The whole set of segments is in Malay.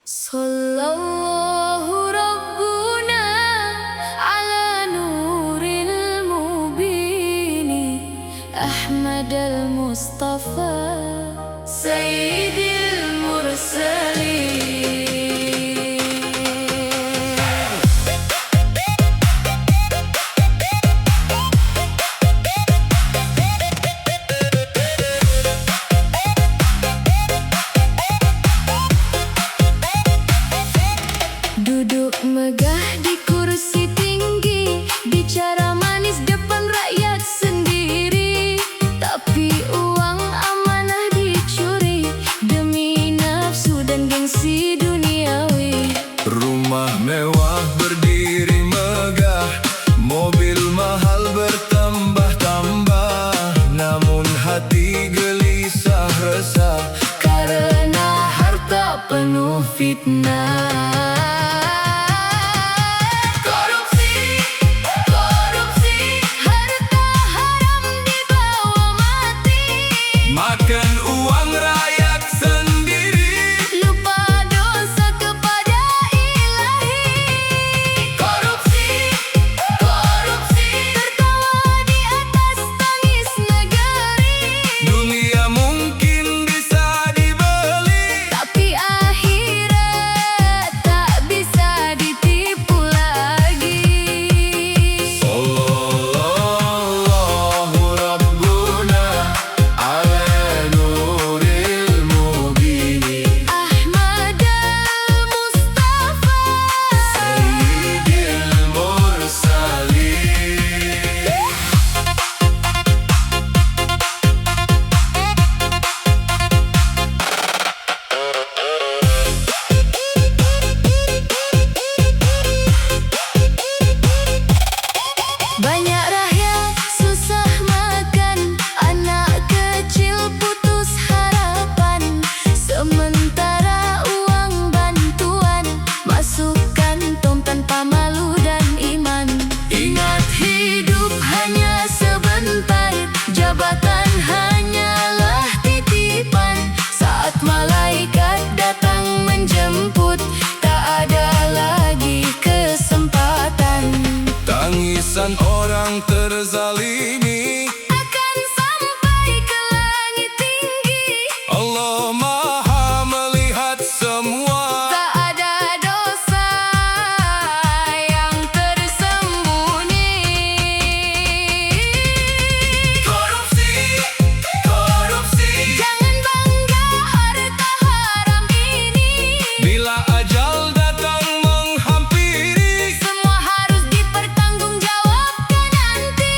Sallallahu Rabbuna ala nuril mubini Ahmad al-Mustafa Sayyidil Mursalin. Duduk megah di kursi tinggi, bicara manis depan rakyat sendiri. Tapi uang amanah dicuri demi nafsu dan gengsi duniawi. Rumah mewah berdiri megah, mobil mahal bertambah-tambah, namun hati gelisah resah Karena harta penuh fitnah. Makan uang rakyat sendiri, Lupa dosa kepada Ilahi. Korupsi, korupsi, tertawa di atas tangis negeri. dunia mungkin bisa dibeli, Tapi akhirat tak bisa ditipu lagi. Sallallahu Rabbuna ala nuril mubini Ahmad al-Mustafa Sayyidil Mursalin. Banyak rakyat susah makan, anak kecil putus harapan. Sementara uang bantuan masuk kantong tanpa malu dan iman. Ingat hidup hanya sebentar, jabatan hanyalah titipan. Saat malaikat datang menjemput, tak ada lagi kesempatan. Tangisan orang terzalimi Akan sampai ke langit tinggi. Allah Maha melihat semua. Tak ada dosa yang tersembunyi. Korupsi, korupsi, Jangan bangga harta haram ini. bila ajal datang menghampiri, Semua harus dipertanggungjawabkan nanti.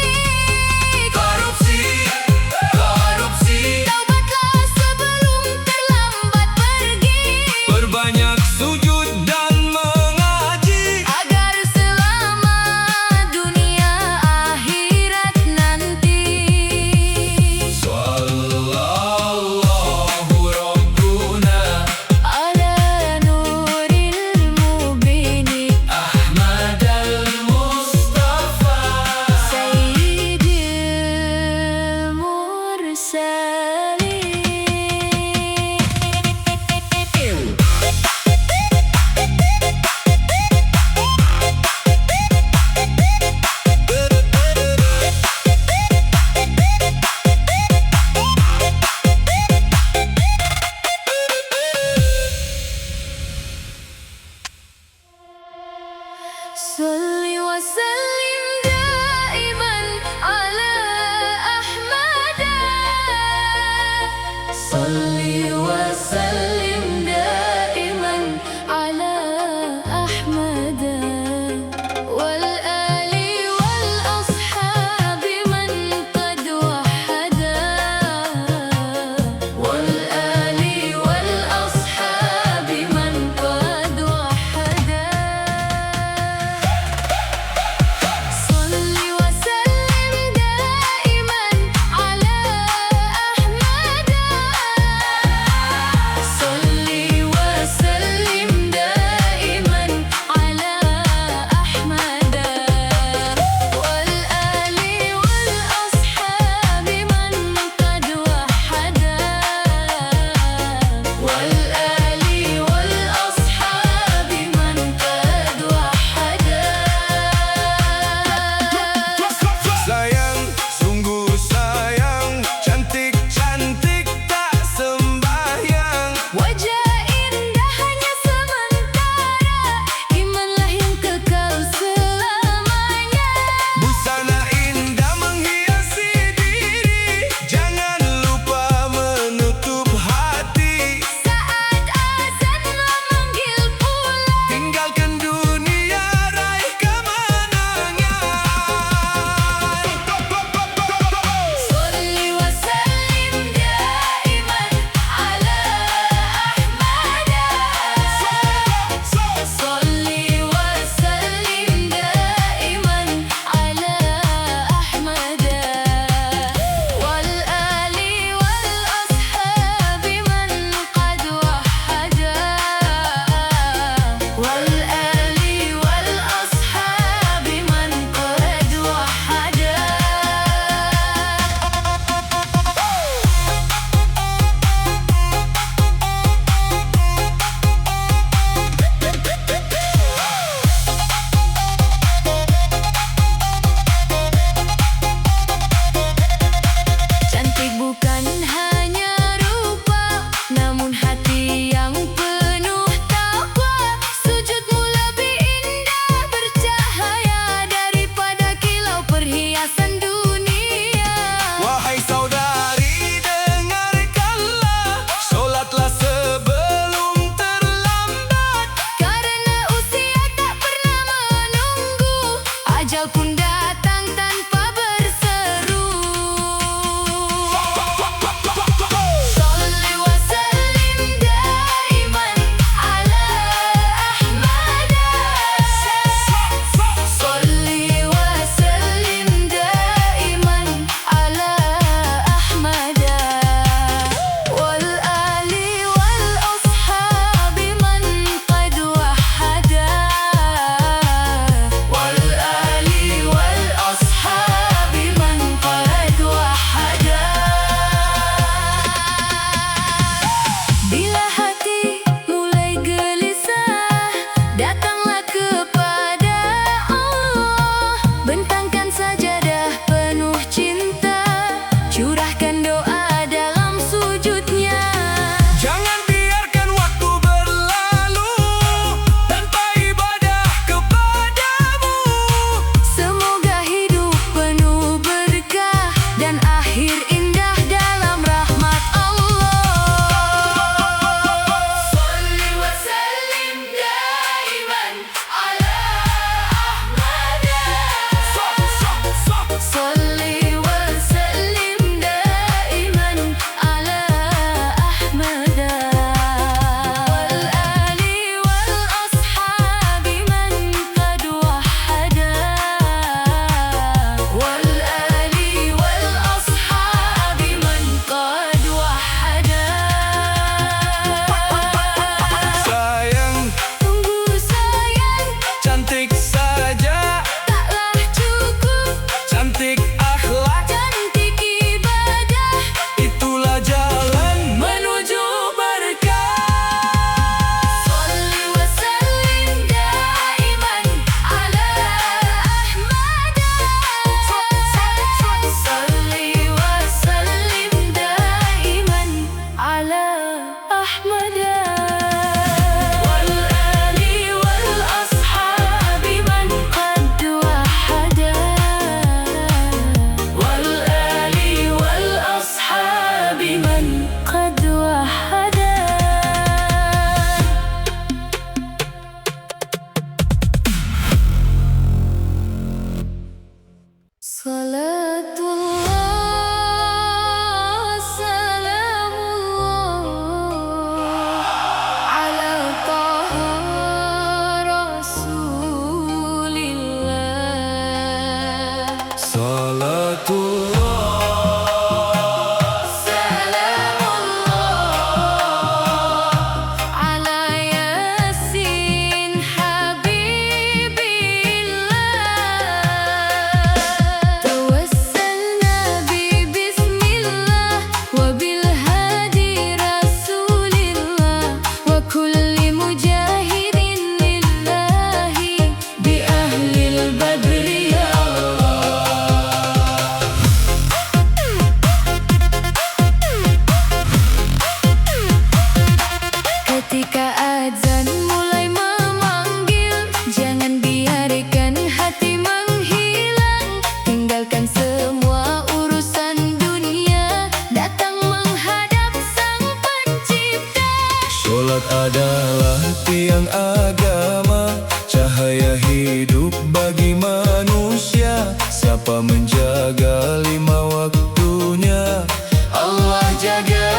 azan mulai memanggil, jangan biarkan hati menghilang. Tinggalkan semua urusan dunia, datang menghadap Sang Pencipta. Sholat adalah tiang agama, cahaya hidup bagi manusia. Siapa menjaga 5 waktunya, Allah jaga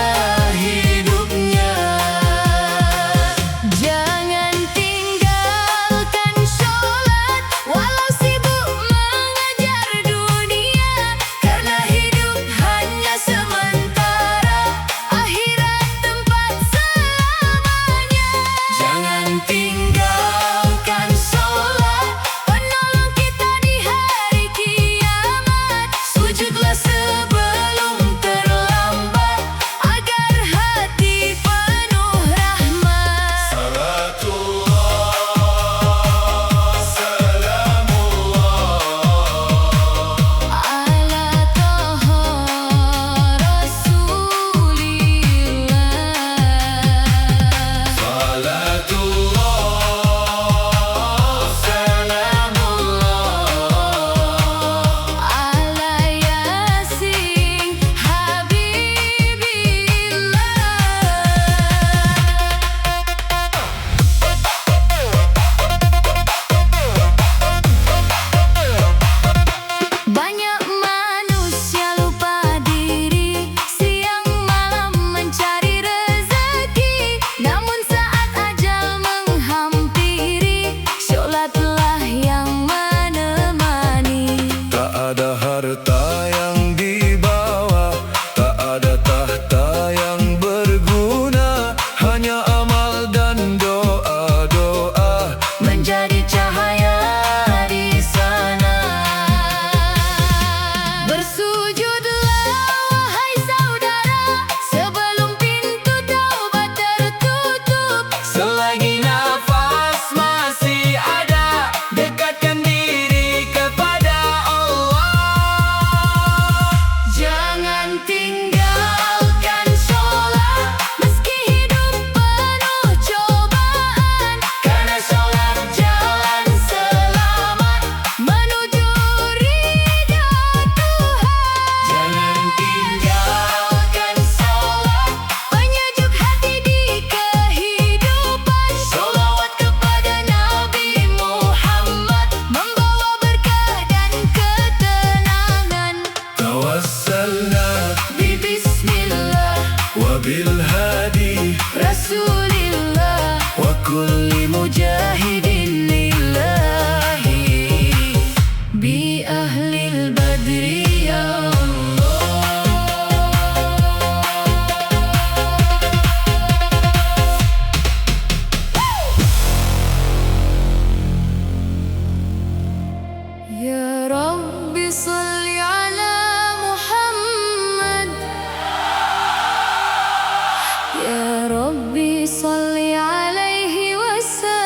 hidupnya. Jangan tinggalkan sholat, walau sibuk mengejar dunia. Karena hidup hanya sementara, akhirat tempat selamanya. Jangan tinggalkan sholat, Penolong kita di hari kiamat. Sujudlah sebelum terlambat, agar hati penuh rahmat. Salatullah, salamullah, Ala Taha Rasulillah. salatullah, salamullah, Ala Yasin Habibillah. Banyak manusia lupa diri, siang malam mencari rezeki. Namun saat ajal menghampiri, sholatlah yang menemani. tak ada harta yang dibawa, tak ada tahta yang berguna, hanya amal dan doa-doa Menjadi cahaya di sana. Bersujudlah wahai saudara, sebelum pintu taubat tertutup. Selagi nafas masih ada, dekatkan diri kepada Allah. Jangan tinggalkan sholat, meski hidup penuh cobaan. Karena sholat jalan selamat menuju ridha Tuhan. Jangan Tinggalkan sholat, penyejuk hati di kehidupan. Sholawat kepada Nabi Muhammad, membawa berkah dan ketenangan. tawassalna Bismillah wa bil hadi Rasulillah, wa kulli mujahidin lillahi, bi ahlil badri ya Ya Rabbi salli ala Muhammad, Ya Rabbi salli alaihi wasallam.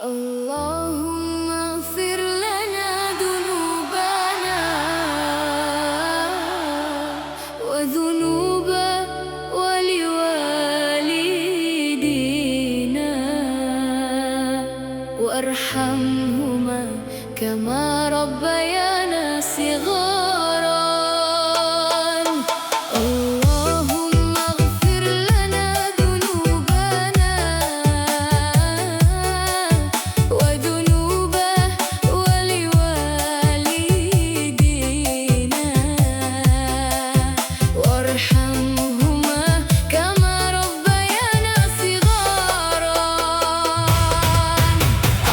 اللهم اغفر لنا ذنوبنا وذنوب والوالدينا وارحمهما كما ربيانا صغارا. اللهم اغفر لنا ذنوبنا وذنوب والوالدينا وارحمهما كما ربيانا صغارا.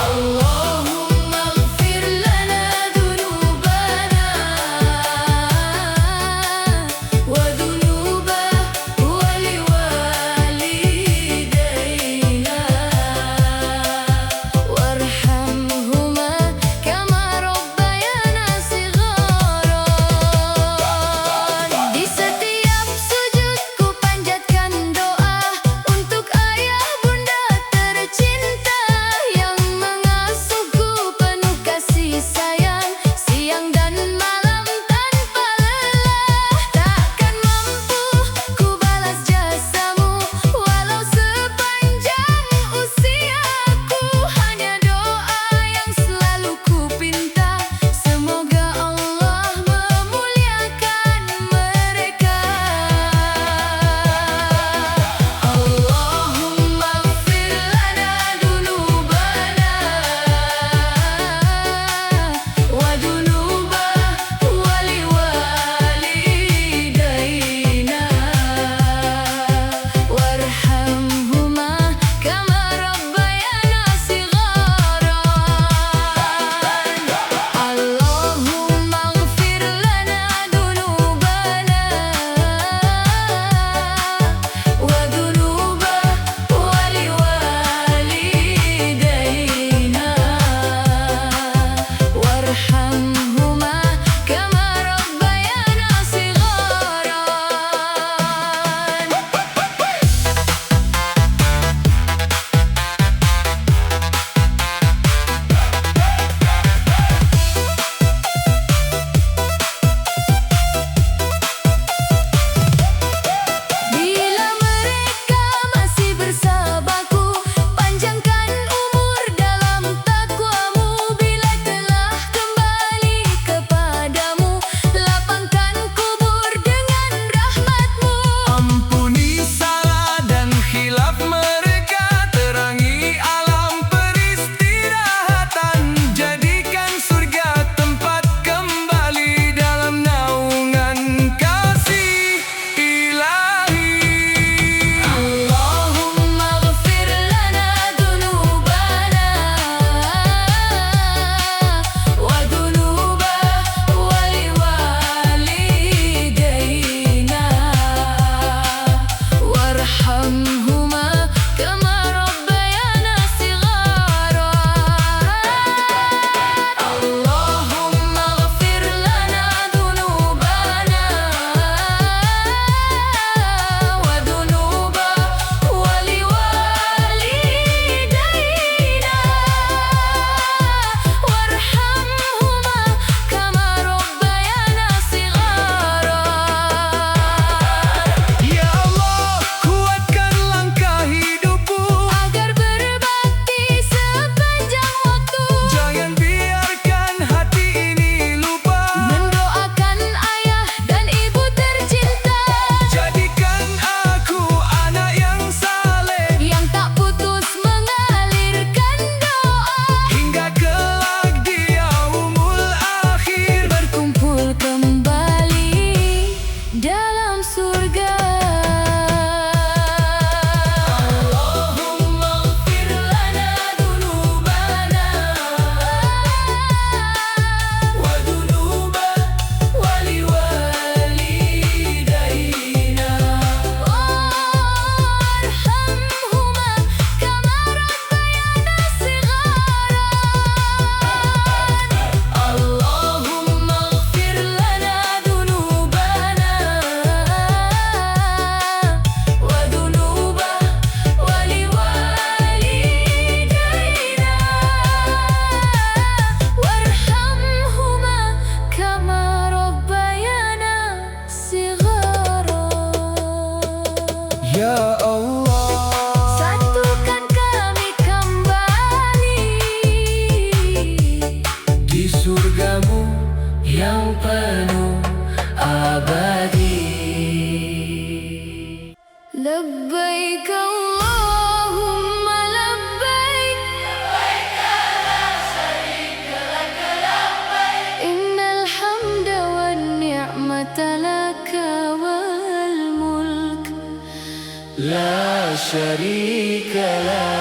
اللهم اغفر لنا ذنوبنا شريك له.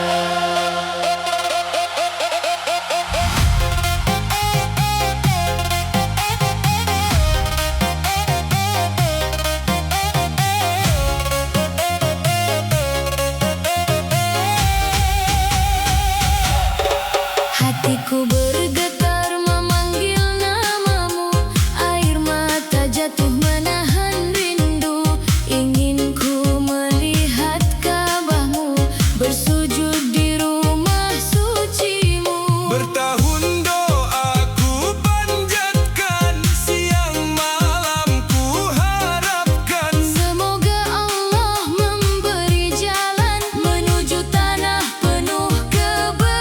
Hatiku bergetar memanggil namamu, air mata jatuh menahan rindu. Ingin ku melihat Ka'bahmu, bersujud di rumah sucimu. Bertahun doa ku panjatkan, siang malam ku harapkan. Semoga Allah memberi jalan menuju tanah penuh keberkahan.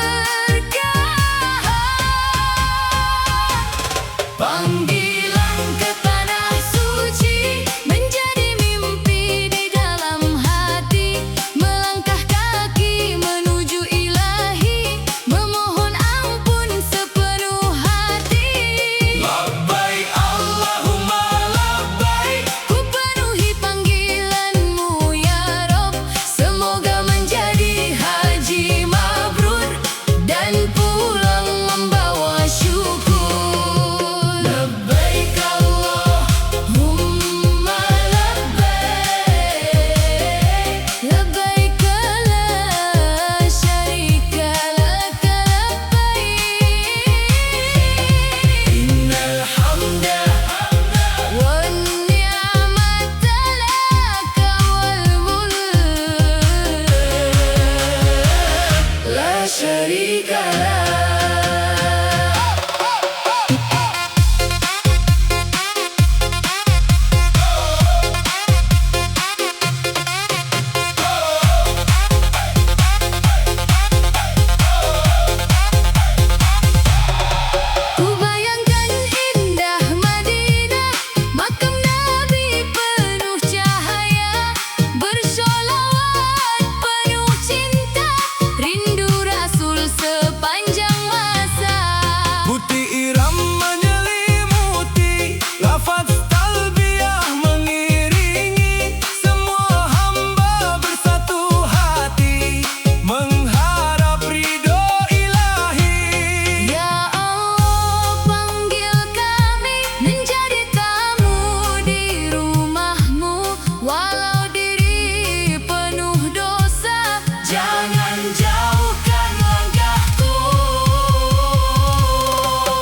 Panggilan ke tanah suci menjadi mimpi di dalam hati. Melangkah kaki menuju ilahi, memohon ampun sepenuh hati. Labbaik Allahumma labbaik, Ku penuhi panggilanmu ya Rob, semoga menjadi haji mabrur dan pulang membawa syukur. labbaik Allahumma labbaik, labbaik la syarika lak labbaik. Innal hamda Wan ni'mata laka wal mulk la syarika lah. Ku bayangkan indah Madinah, makam Nabi penuh cahaya. Bersolawat penuh cinta, rindu Rasul sepanjang masa. Putih iram menyelimuti, lafaz talbiyah mengiringi. Semua hamba bersatu hati, mengharap ridho ilahi. Ya Allah, panggil kami menjadi tamu di rumahmu. Walau diri penuh dosa, Jangan jauhkan langkahku.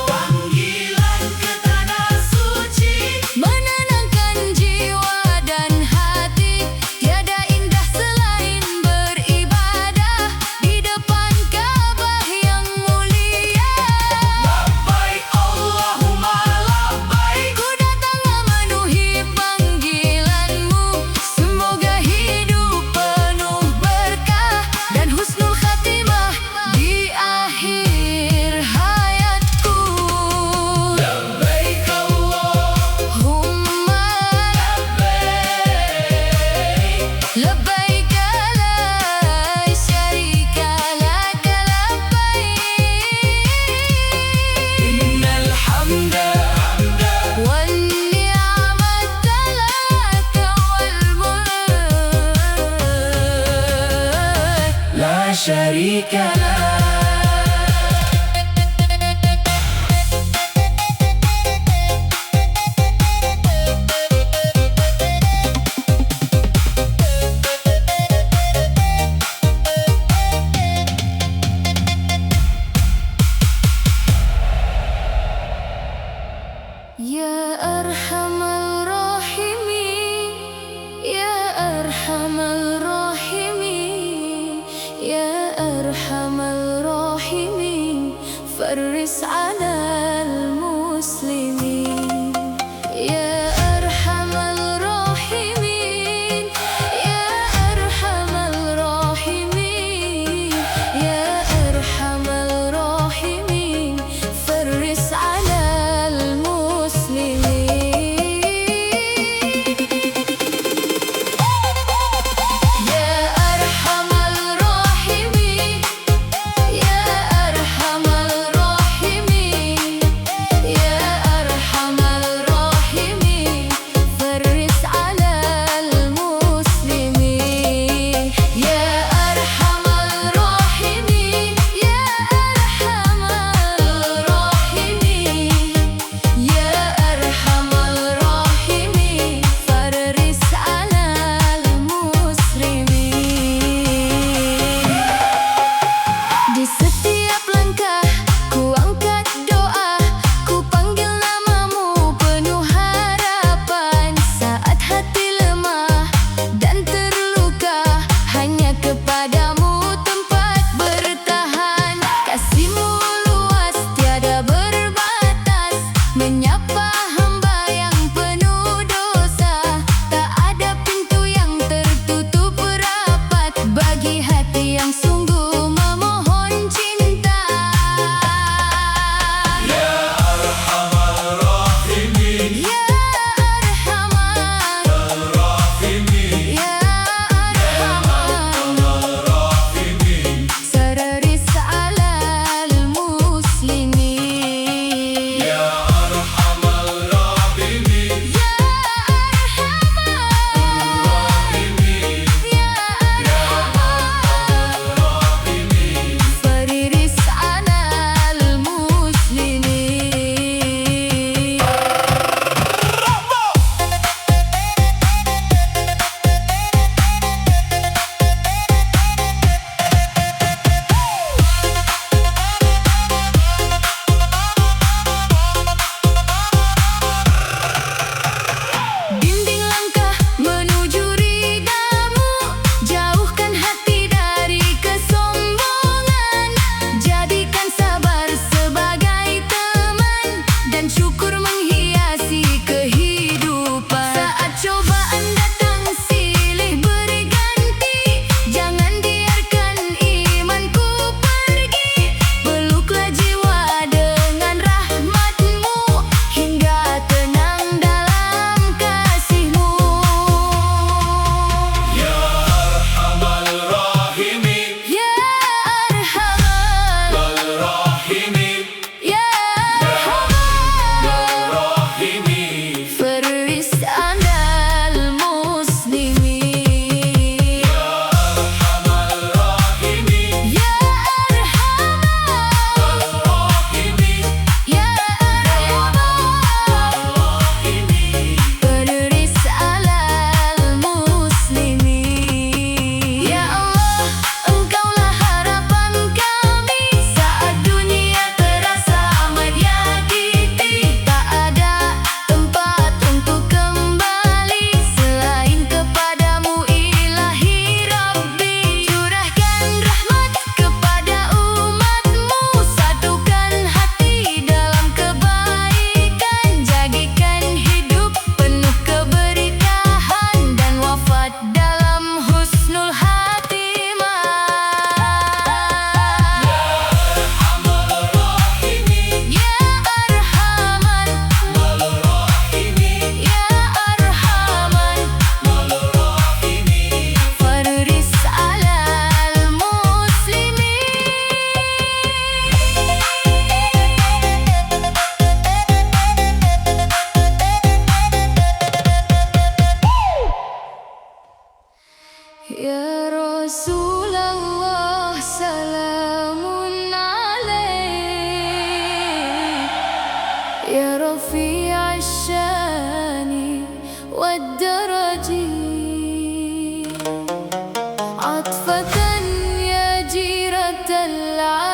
Panggilan ke tanah suci, menenangkan jiwa dan hati. Tiada indah selain beribadah di depan Ka'bah yang mulia. labbaik Allahumma labbaik, Ku datang memenuhi panggilanmu, semoga hidup penuh berkah dan husnul khatimah di akhir hayatku. labbaik Allahumma labbaik, la syarika lak labbaik. Innal hamda Wan ni'mata laka wal mulk la syarika lah. Ya Arhamar Rahimin, Ya Arhamar Rahimin, Ya Arhamar Rahimin, farris 'alal muslimin. Ya Arhamar Rahimin, Ya Arhamar Rahimin, Ya Arhamar Rahimin, farris 'alal muslimin. Ya Arhamar Rahimin, Ya Arhamar Rahimin, العالمين